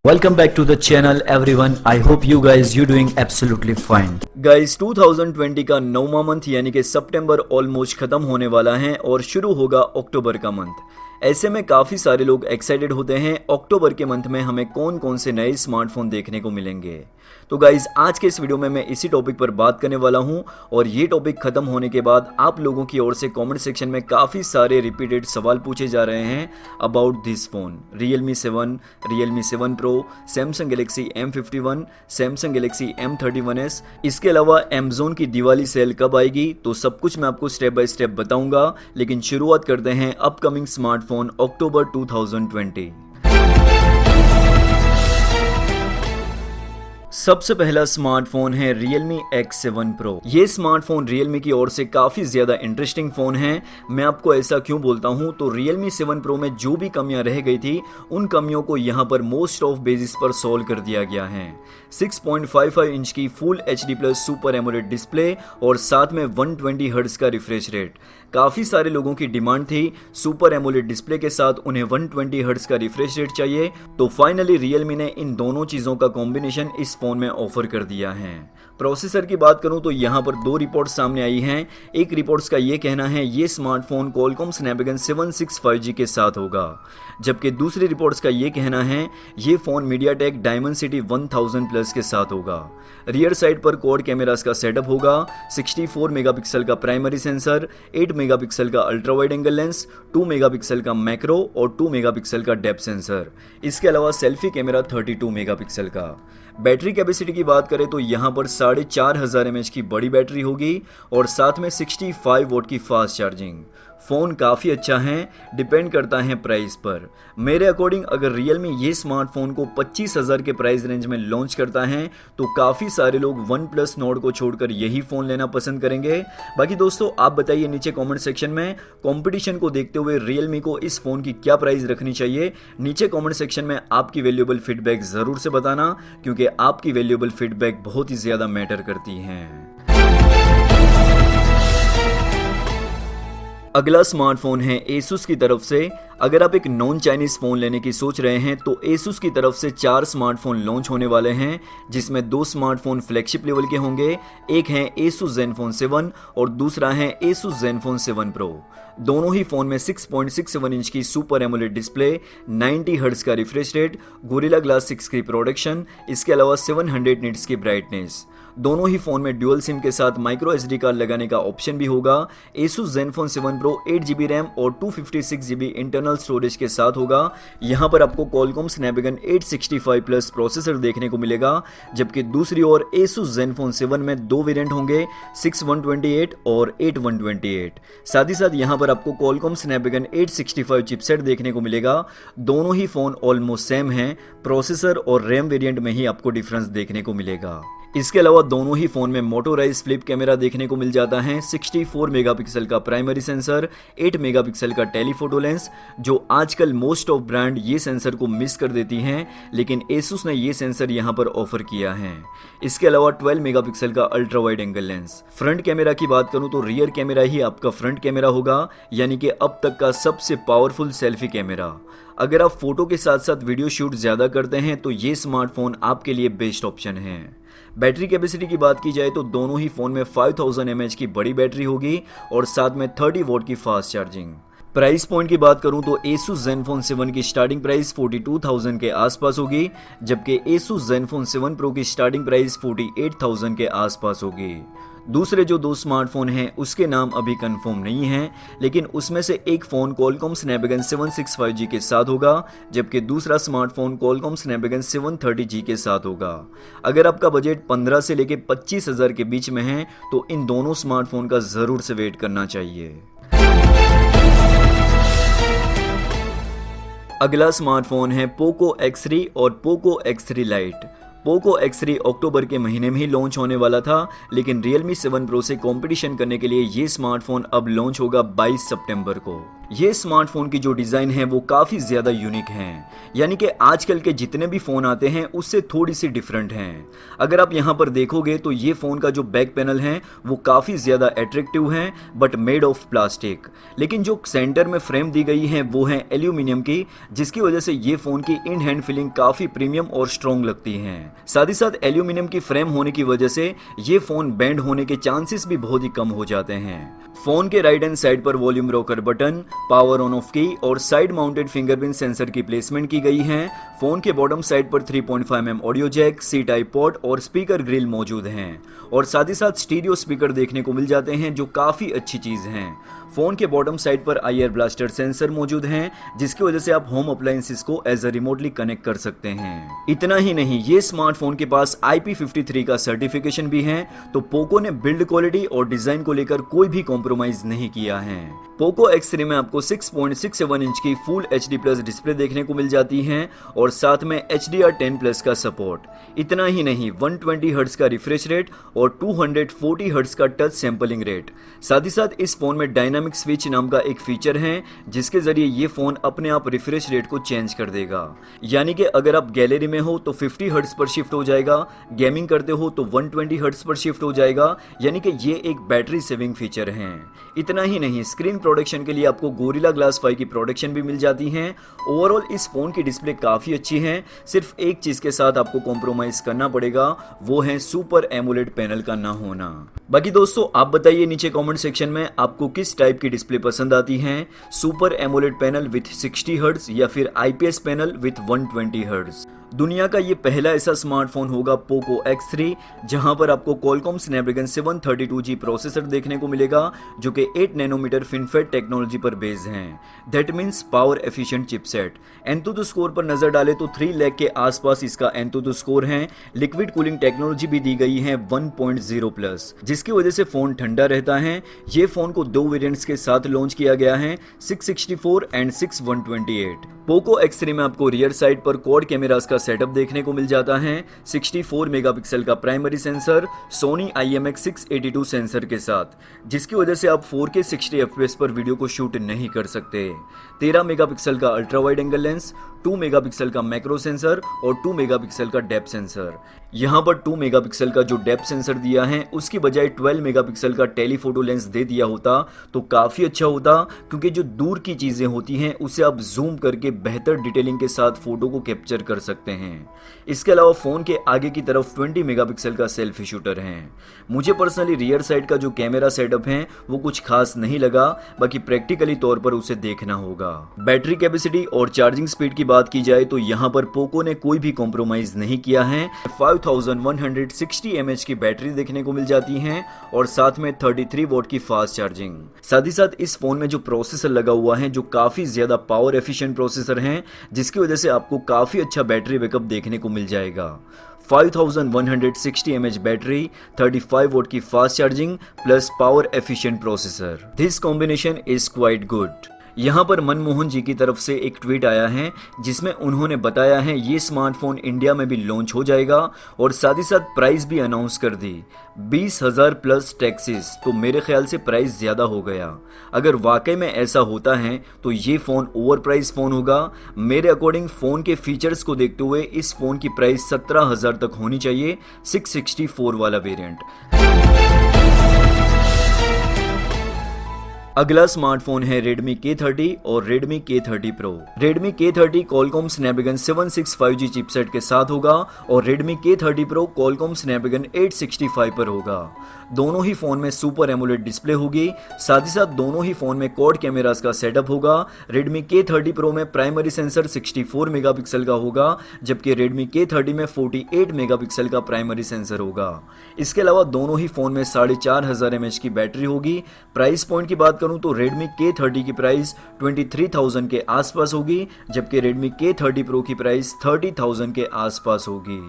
Welcome back to the channel everyone. I hope you guys you doing absolutely fine. Guys 2020 का 9वां month यानी कि सितंबर almost खत्म होने वाला है और शुरू होगा अक्टूबर का मंथ। ऐसे में काफी सारे लोग एक्साइटेड होते हैं अक्टूबर के मंथ में हमें कौन कौन से नए स्मार्टफोन देखने को मिलेंगे। तो गाइज आज के इस वीडियो में मैं इसी टॉपिक पर बात करने वाला हूं और ये टॉपिक खत्म होने के बाद आप लोगों की ओर से कमेंट सेक्शन में काफी सारे रिपीटेड सवाल पूछे जा रहे हैं about this phone. Realme 7, Realme 7 Pro, Samsung Galaxy M51, Samsung Galaxy M31s, इसके अलावा Amazon की दिवाली सेल कब आएगी, तो सब कुछ मैं आपको स्टेप बाय स्टेप बताऊंगा। लेकिन शुरुआत करते हैं अपकमिंग स्मार्टफोन अक्टूबर 2020। सबसे पहला स्मार्टफोन है Realme X7 Pro। ये स्मार्टफोन Realme की ओर से काफी ज्यादा इंटरेस्टिंग फोन है। मैं आपको ऐसा क्यों बोलता हूँ, तो Realme 7 Pro में जो भी कमियां रह गई थी उन कमियों को यहाँ पर मोस्ट ऑफ बेसिस पर सॉल्व कर दिया गया है। 6.55 इंच की full HD plus super AMOLED display और साथ में 120 हर्ट्ज का रिफ्रेश रेट। काफी सारे लोगों की डिमांड थी सुपर एमोलेड डिस्प्ले के साथ उन्हें 120 हर्ट्ज का रिफ्रेश रेट चाहिए, तो फाइनली Realme ने इन दोनों चीजों का कॉम्बिनेशन इस फोन में ऑफर कर दिया है। प्रोसेसर की बात करूं तो यहां पर दो रिपोर्ट सामने आई हैं। एक रिपोर्ट्स का ये कहना है ये स्मार्टफोन Qualcomm Snapdragon 765G के साथ होगा, जबकि दूसरी रिपोर्ट्स का ये कहना है ये फोन MediaTek Dimensity 1000 प्लस के साथ होगा। रियर साइड पर क्वाड कैमरास का सेटअप होगा, 64 मेगापिक्सल का प्राइमरी सेंसर, 8 मेगापिक्सल का ultra wide angle lens, 2 megapixel का मैक्रो और 2 मेगापिक्सल का डेप्थ सेंसर। इसके अलावा सेल्फी कैमरा 32 मेगापिक्सल का। बैटरी कैपेसिटी की बात करें तो यहाँ पर 4500 mAh की बड़ी बैटरी होगी और साथ में 65 वोट की फास्ट चार्जिंग। फ़ोन काफ़ी अच्छा है, डिपेंड करता है प्राइस पर। मेरे अकॉर्डिंग अगर Realme ये स्मार्टफोन को 25,000 के प्राइस रेंज में लॉन्च करता है तो काफ़ी सारे लोग OnePlus Nord को छोड़कर यही फ़ोन लेना पसंद करेंगे। बाकी दोस्तों आप बताइए नीचे कमेंट सेक्शन में कंपटीशन को देखते हुए Realme को इस फ़ोन की क्या प्राइस रखनी चाहिए। नीचे कमेंट सेक्शन में आपकी वैल्यूएबल फीडबैक ज़रूर से बताना, क्योंकि आपकी वैल्यूएबल फीडबैक बहुत ही ज़्यादा मैटर करती हैं। अगला स्मार्टफोन है Asus की तरफ से। अगर आप एक नॉन चाइनीज फोन लेने की सोच रहे हैं तो Asus की तरफ से 4 स्मार्टफोन लॉन्च होने वाले हैं, जिसमें 2 स्मार्टफोन फ्लैगशिप लेवल के होंगे। एक है Asus Zenfone 7 और दूसरा है Asus Zenfone 7 Pro। दोनों ही फोन में 6.67 इंच की सुपर एमोलेड डिस्प्ले, 90 हर्ट्ज का रिफ्रेश रेट, गोरिल्ला ग्लास 6 की प्रोटेक्शन, इसके अलावा 700 निट्स की ब्राइटनेस। दोनों ही फोन में ड्यूअल सिम के साथ माइक्रो SD कार्ड लगाने का ऑप्शन भी होगा। Asus Zenfone 7 Pro 8GB RAM और 256GB इंटरनल स्टोरेज के साथ होगा। यहाँ पर आपको Qualcomm Snapdragon 865 प्लस प्रोसेसर देखने को मिलेगा, जबकि दूसरी ओर Asus Zenfone 7 में 2 वेरिएंट होंगे, 6128 और 8128। साथ ही साथ यहाँ पर आपको Qualcomm Snapdragon 865 चिपसेट देखने को मिलेगा। दोनों ही फोन ऑलमोस्ट सेम हैं, प्रोसेसर और रैम वेरिएंट में ही आपको डिफरेंस देखने को मिलेगा। इसके अलावा दोनों ही फोन में मोटोराइज फ्लिप कैमरा देखने को मिल जाता है, 64 मेगापिक्सल का प्राइमरी सेंसर, 8 मेगापिक्सल का टेलीफोटो लेंस। जो आजकल मोस्ट ऑफ ब्रांड ये सेंसर को मिस कर देती हैं, लेकिन Asus ने ये सेंसर यहाँ पर ऑफर किया है। इसके अलावा 12 मेगापिक्सल का ultra wide angle lens. Front camera की बात करूं तो रियर कैमरा ही आपका फ्रंट कैमरा होगा, यानी कि अब तक का सबसे पावरफुल सेल्फी कैमरा। अगर आप फोटो के साथ साथ वीडियो शूट ज्यादा करते हैं तो ये स्मार्टफोन आपके लिए बेस्ट ऑप्शन है। बैटरी कैपेसिटी की बात की जाए तो दोनों ही फोन में 5000 mAh की बड़ी बैटरी होगी और साथ में 30 वोट की फास्ट चार्जिंग। प्राइस पॉइंट की बात करूं तो Asus Zenfone 7 की स्टार्टिंग प्राइस 42,000 के आसपास होगी, जबकि Asus Zenfone 7 Pro की स्टार्टिंग प्राइस 48,000 के आसपास होगी। दूसरे जो 2 स्मार्टफोन हैं उसके नाम अभी कंफर्म नहीं हैं, लेकिन उसमें से एक फ़ोन Qualcomm Snapdragon 765G के साथ होगा, जबकि दूसरा स्मार्टफोन Qualcomm Snapdragon 730G के साथ होगा। अगर आपका बजट 15 से लेकर 25,000 के बीच में है तो इन दोनों स्मार्टफोन का ज़रूर से वेट करना चाहिए। अगला स्मार्टफोन है Poco X3 और Poco X3 Lite। Poco X3 अक्टूबर के महीने में ही लॉन्च होने वाला था, लेकिन Realme 7 Pro से कंपटीशन करने के लिए ये स्मार्टफोन अब लॉन्च होगा 22 सितंबर को। ये स्मार्टफोन की जो डिज़ाइन है वो काफ़ी ज़्यादा यूनिक हैं, यानी कि आजकल के जितने भी फ़ोन आते हैं उससे थोड़ी सी डिफरेंट हैं। अगर आप यहाँ पर देखोगे तो ये फ़ोन का जो बैक पैनल है वो काफ़ी ज़्यादा अट्रैक्टिव है बट मेड ऑफ प्लास्टिक, लेकिन जो सेंटर में फ्रेम दी गई है वो है एल्यूमिनियम की, जिसकी वजह से ये फ़ोन की इन हैंड फीलिंग काफ़ी प्रीमियम और स्ट्रॉन्ग लगती है। साथ ही साथ एल्यूमिनियम की फ्रेम होने की वजह से ये फ़ोन बैंड होने के चांसेस भी बहुत ही कम हो जाते हैं। फ़ोन के राइट हैंड साइड पर volume rocker button, power on off की और साइड माउंटेड फिंगरप्रिंट सेंसर की प्लेसमेंट की गई है। फोन के बॉटम साइड पर 3.5 mm audio jack, C type port और स्पीकर ग्रिल मौजूद हैं और साथ ही साथ स्टीरियो स्पीकर देखने को मिल जाते हैं जो काफी अच्छी चीज है। फोन के बॉटम साइड पर IR ब्लास्टर सेंसर मौजूद हैं, जिसकी वजह से आप होम अप्लायंसेस को एज अ रिमोटली कनेक्ट कर सकते हैं। इतना ही नहीं, ये स्मार्टफोन के पास IP53 का सर्टिफिकेशन भी है, तो पोको ने बिल्ड क्वालिटी और डिजाइन को लेकर कोई भी कॉम्प्रोमाइज नहीं किया है। पोको X3 में आपको 6.67 इंच की फुल HD+ डिस्प्ले देखने को मिल जाती है और साथ में HDR10+ का सपोर्ट। इतना ही नहीं, 120 हर्ट्ज का रिफ्रेश रेट और 240 हर्ट्ज का टच सैंपलिंग रेट। साथ ही साथ इस फोन में डायनामिक स्विच नाम का एक फीचर है, जिसके जरिए ये फोन अपने आप रिफ्रेश रेट को चेंज कर देगा। यानी कि अगर आप गैलरी में हो तो 50 हर्ट्ज पर शिफ्ट हो जाएगा, गेमिंग करते हो तो 120 हर्ट्ज पर शिफ्ट हो जाएगा, यानी कि ये एक बैटरी सेविंग फीचर है। इतना ही नहीं, स्क्रीन प्रोटेक्शन के लिए आपको गोरिल्ला ग्लास 5 की प्रोटेक्शन भी मिल जाती है। ओवरऑल इस फोन की डिस्प्ले काफी अच्छी है, सिर्फ एक चीज के साथ आपको कॉम्प्रोमाइज करना पड़ेगा, वो है सुपर एमोलेड पैनल का ना होना। बाकी दोस्तों आप बताइए नीचे कमेंट सेक्शन में आपको किस टाइप की डिस्प्ले पसंद आती है, super AMOLED panel with 60 hertz या फिर IPS पैनल विथ 120 हर्ट्ज। दुनिया का ये पहला ऐसा स्मार्टफोन होगा पोको X3 जहां पर आपको Qualcomm Snapdragon 732G प्रोसेसर देखने को मिलेगा, जो कि 8 नैनोमीटर FinFET टेक्नोलॉजी पर बेस्ड हैं। That means power efficient chipset. एंतुतु score पर नजर डाले तो 3 लाख के आसपास इसका एंतुतु स्कोर है। लिक्विड कूलिंग टेक्नोलॉजी भी दी गई है 1.0+, जिसकी वजह से फोन ठंडा रहता है। ये फोन को 2 वेरिएंट्स के साथ लॉन्च किया गया है, 664 एंड 6128। पोको X3 में आपको रियर साइड पर क्वाड कैमरास का सेटअप देखने को मिल जाता है, 64 मेगापिक्सल का primary sensor, Soni IMX682 sensor के साथ, जिसकी वजह से आप 4K 60 FPS पर वीडियो को शूट नहीं कर सकते। 13 मेगापिक्सल का ultra wide angle lens, 2 megapixel का मैक्रो सेंसर और 2 मेगापिक्सल का डेप्थ सेंसर। यहाँ पर 2 मेगापिक्सल का जो डेप्थ सेंसर दिया है उसकी बजाय 12 मेगापिक्सल का टेलीफोटो लेंस दे दिया होता तो काफी अच्छा होता, क्योंकि जो दूर की चीजें होती हैं उसे आप जूम करके बेहतर डिटेलिंग के साथ फोटो को कैप्चर कर सकते हैं। इसके अलावा फोन के आगे की तरफ 20 मेगापिक्सल का सेल्फी शूटर है। मुझे पर्सनली रियर साइड का जो कैमरा सेटअप है वो कुछ खास नहीं लगा, बाकी प्रैक्टिकली तौर पर उसे देखना होगा। बैटरी कैपेसिटी और चार्जिंग स्पीड की बात की जाए तो यहाँ पर पोको ने कोई भी कॉम्प्रोमाइज नहीं किया है। 5160 mAh की बैटरी देखने को मिल जाती है और साथ में 33 वॉट की फास्ट चार्जिंग। साथ ही साथ इस फोन में जो प्रोसेसर लगा हुआ है जो काफी ज्यादा पावर एफिशिएंट प्रोसेसर है, जिसकी वजह से आपको काफी अच्छा बैटरी बैकअप देखने को मिल जाएगा। 5160 mAh बैटरी, 35 वोल्ट की fast charging plus power efficient processor. This combination is quite good. यहाँ पर मनमोहन जी की तरफ से एक ट्वीट आया है जिसमें उन्होंने बताया है ये स्मार्टफोन इंडिया में भी लॉन्च हो जाएगा और साथ ही साथ प्राइस भी अनाउंस कर दी, 20,000 प्लस टैक्सेस। तो मेरे ख्याल से प्राइस ज़्यादा हो गया। अगर वाकई में ऐसा होता है तो ये फ़ोन ओवर प्राइस फ़ोन होगा। मेरे अकॉर्डिंग फ़ोन के फीचर्स को देखते हुए इस फ़ोन की प्राइस 17,000 तक होनी चाहिए, 664 वाला वेरिएंट। अगला स्मार्टफोन है Redmi K30 और Redmi K30 Pro। Redmi K30 Qualcomm Snapdragon 765G chipset के साथ होगा और Redmi K30 Pro Qualcomm Snapdragon 865 पर होगा। दोनों ही फोन में सुपर एमोलेड डिस्प्ले होगी, साथ ही साथ दोनों ही फोन में क्वाड कैमरास का सेटअप होगा। Redmi K30 Pro में प्राइमरी सेंसर 64 मेगापिक्सल का होगा, जबकि Redmi K30 में 48 मेगापिक्सल का प्राइमरी सेंसर होगा। इसके अलावा दोनों ही फोन में 4500 mAh की बैटरी होगी। प्राइस पॉइंट की बात करूं तो Redmi K30 की प्राइस 23,000 के आसपास होगी, जबकि Redmi K30 Pro की प्राइस 30,000 के आसपास होगी।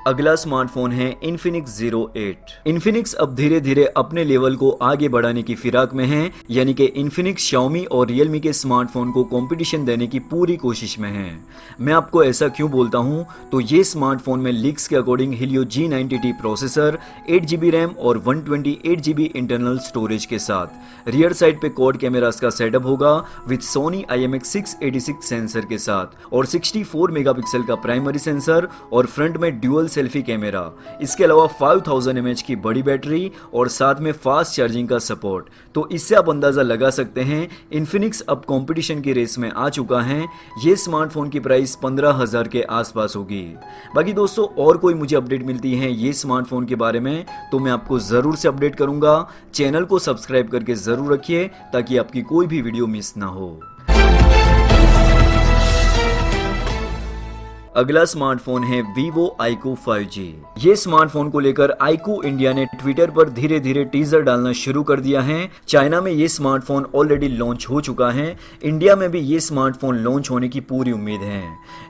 अगला स्मार्टफोन है इन्फिनिक्स Zero 8। इन्फिनिक्स अब धीरे धीरे अपने लेवल को आगे बढ़ाने की फिराक में है, यानी कि इन्फिनिक्स Xiaomi और Realme के स्मार्टफोन को कंपटीशन देने की पूरी कोशिश में है। मैं आपको ऐसा क्यों बोलता हूं, तो ये स्मार्टफोन में लीक्स के according Helio G90T processor, 8GB RAM और 128GB इंटरनल स्टोरेज के साथ रियर साइड पे क्वाड कैमरास का सेटअप होगा विद Sony IMX686 सेंसर के साथ और 64 मेगापिक्सल का प्राइमरी सेंसर और फ्रंट में ड्यूअल सेल्फी कैमरा। इसके अलावा 5000 mAh की बड़ी बैटरी और साथ में फास्ट चार्जिंग का सपोर्ट। तो इससे आप अंदाजा लगा सकते हैं इन्फिनिक्स अब कंपटीशन की रेस में आ चुका है। ये स्मार्टफोन की प्राइस 15,000 के आसपास होगी। बाकी दोस्तों और कोई मुझे अपडेट मिलती है ये स्मार्टफोन के बारे में तो मैं आपको जरूर से अपडेट करूंगा। चैनल को सब्सक्राइब करके जरूर रखिए ताकि आपकी कोई भी वीडियो मिस ना हो। अगला स्मार्टफोन है Vivo iQOO 5G। ये स्मार्टफोन को लेकर iQOO इंडिया ने ट्विटर पर धीरे धीरे टीजर डालना शुरू कर दिया है। चाइना में ये स्मार्टफोन ऑलरेडी लॉन्च हो चुका है। इंडिया में भी ये स्मार्टफोन लॉन्च होने की पूरी उम्मीद है।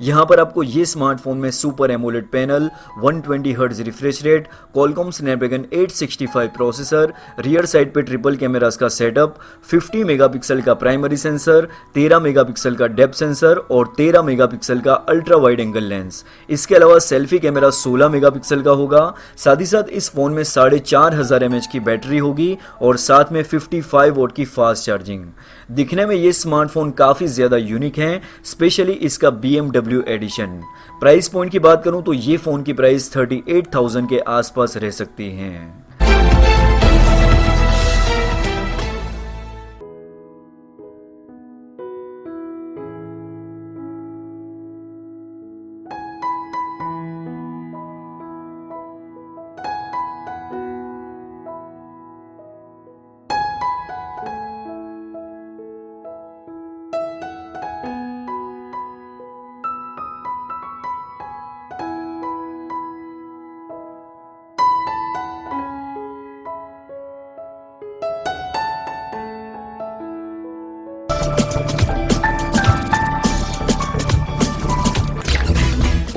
यहाँ पर आपको ये स्मार्टफोन में super AMOLED panel, 120 hertz refresh rate, Qualcomm Snapdragon 865 processor, rear side पे ट्रिपल कैमरास का सेटअप, 50 मेगापिक्सल का प्राइमरी सेंसर, 13 मेगापिक्सल का डेप्थ सेंसर और 13 मेगापिक्सल का अल्ट्रा वाइड एंगल लेंस। इसके अलावा सेल्फी कैमरा 16 मेगापिक्सल का होगा। साथ ही साथ इस फोन में 4500 mAh की बैटरी होगी और साथ में 55 वोट की फास्ट चार्जिंग। दिखने में ये स्मार्टफोन काफी ज्यादा यूनिक है, स्पेशली इसका BMW एडिशन। प्राइस पॉइंट की बात करूं तो ये फोन की प्राइस 38,000 के आसपास रह सकती है।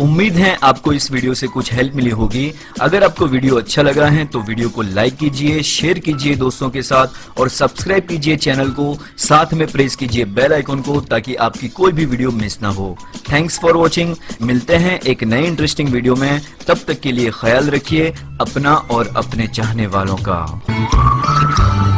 उम्मीद है आपको इस वीडियो से कुछ हेल्प मिली होगी। अगर आपको वीडियो अच्छा लगा है तो वीडियो को लाइक कीजिए, शेयर कीजिए दोस्तों के साथ और सब्सक्राइब कीजिए चैनल को। साथ में प्रेस कीजिए बेल आइकन को ताकि आपकी कोई भी वीडियो मिस ना हो। Thanks for watching. मिलते हैं एक नए इंटरेस्टिंग वीडियो में। तब तक के लिए ख्याल रखिए अपना और अपने चाहने वालों का।